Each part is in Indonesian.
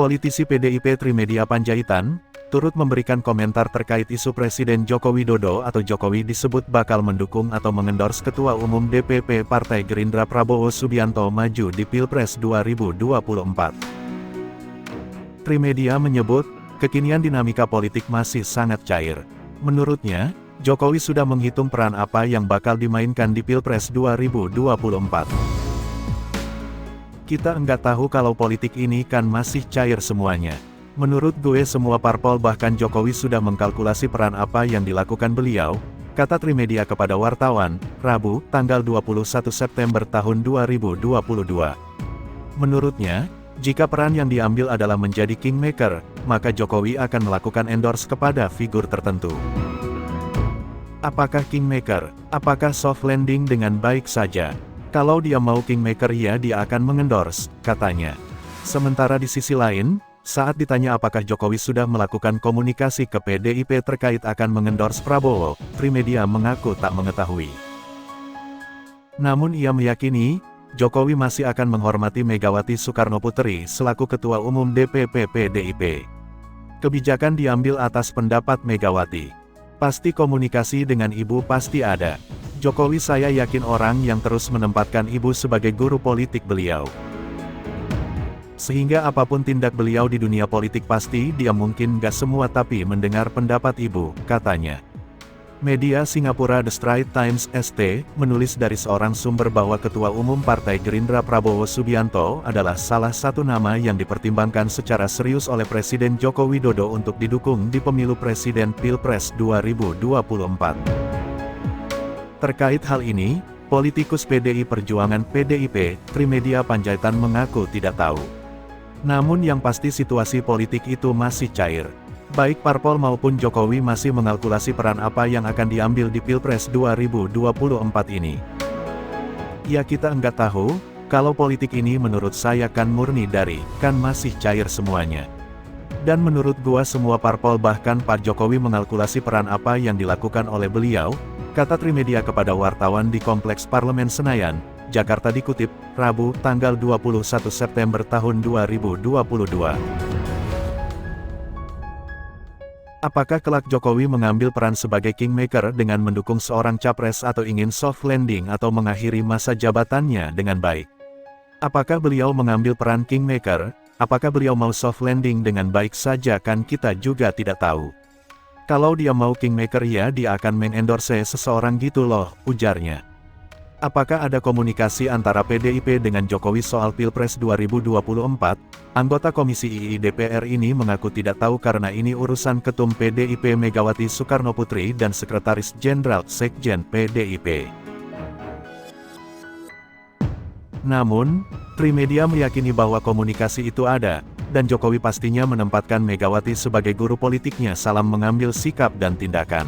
Politisi PDIP Trimedia Panjaitan, turut memberikan komentar terkait isu Presiden Joko Widodo atau Jokowi disebut bakal mendukung atau mengendorse Ketua Umum DPP Partai Gerindra Prabowo Subianto maju di Pilpres 2024. Trimedia menyebut, kekinian dinamika politik masih sangat cair. Menurutnya, Jokowi sudah menghitung peran apa yang bakal dimainkan di Pilpres 2024. Kita enggak tahu kalau politik ini kan masih cair semuanya. Menurut gue semua parpol bahkan Jokowi sudah mengkalkulasi peran apa yang dilakukan beliau, kata Trimedia kepada wartawan, Rabu, tanggal 21 September tahun 2022. Menurutnya, jika peran yang diambil adalah menjadi kingmaker, maka Jokowi akan melakukan endorse kepada figur tertentu. Apakah kingmaker? Apakah soft landing dengan baik saja? Kalau dia mau kingmaker ya dia akan mengendorse, katanya. Sementara di sisi lain, saat ditanya apakah Jokowi sudah melakukan komunikasi ke PDIP terkait akan mengendorse Prabowo, Trimedia mengaku tak mengetahui. Namun ia meyakini, Jokowi masih akan menghormati Megawati Soekarnoputri selaku Ketua Umum DPP PDIP. Kebijakan diambil atas pendapat Megawati. Pasti komunikasi dengan ibu pasti ada. Jokowi saya yakin orang yang terus menempatkan ibu sebagai guru politik beliau. Sehingga apapun tindak beliau di dunia politik pasti dia mungkin gak semua tapi mendengar pendapat ibu, katanya. Media Singapura The Straits Times ST, menulis dari seorang sumber bahwa Ketua Umum Partai Gerindra Prabowo Subianto adalah salah satu nama yang dipertimbangkan secara serius oleh Presiden Joko Widodo untuk didukung di pemilu Presiden Pilpres 2024. Terkait hal ini, politikus PDI Perjuangan PDIP, Trimedia Panjaitan mengaku tidak tahu. Namun yang pasti situasi politik itu masih cair. Baik parpol maupun Jokowi masih mengalkulasi peran apa yang akan diambil di Pilpres 2024 ini. Ya kita enggak tahu, kalau politik ini menurut saya kan murni dari, kan masih cair semuanya. Dan menurut gua semua parpol bahkan Pak Jokowi mengalkulasi peran apa yang dilakukan oleh beliau, kata Trimedia kepada wartawan di Kompleks Parlemen Senayan, Jakarta dikutip, Rabu, tanggal 21 September tahun 2022. Apakah kelak Jokowi mengambil peran sebagai kingmaker dengan mendukung seorang capres atau ingin soft landing atau mengakhiri masa jabatannya dengan baik? Apakah beliau mengambil peran kingmaker? Apakah beliau mau soft landing dengan baik saja kan kita juga tidak tahu. Kalau dia mau kingmaker ya dia akan mengendorse seseorang gitu loh, ujarnya. Apakah ada komunikasi antara PDIP dengan Jokowi soal Pilpres 2024? Anggota Komisi II DPR ini mengaku tidak tahu karena ini urusan Ketum PDIP Megawati Soekarnoputri dan Sekretaris Jenderal Sekjen PDIP. Namun, Trimedia meyakini bahwa komunikasi itu ada, dan Jokowi pastinya menempatkan Megawati sebagai guru politiknya salam mengambil sikap dan tindakan.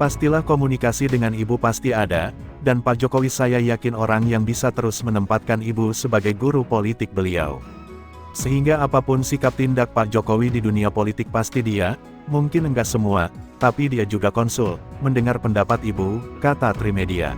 Pastilah komunikasi dengan ibu pasti ada, dan Pak Jokowi saya yakin orang yang bisa terus menempatkan ibu sebagai guru politik beliau. Sehingga apapun sikap tindak Pak Jokowi di dunia politik pasti dia, mungkin enggak semua, tapi dia juga konsul, mendengar pendapat ibu, kata Trimedia.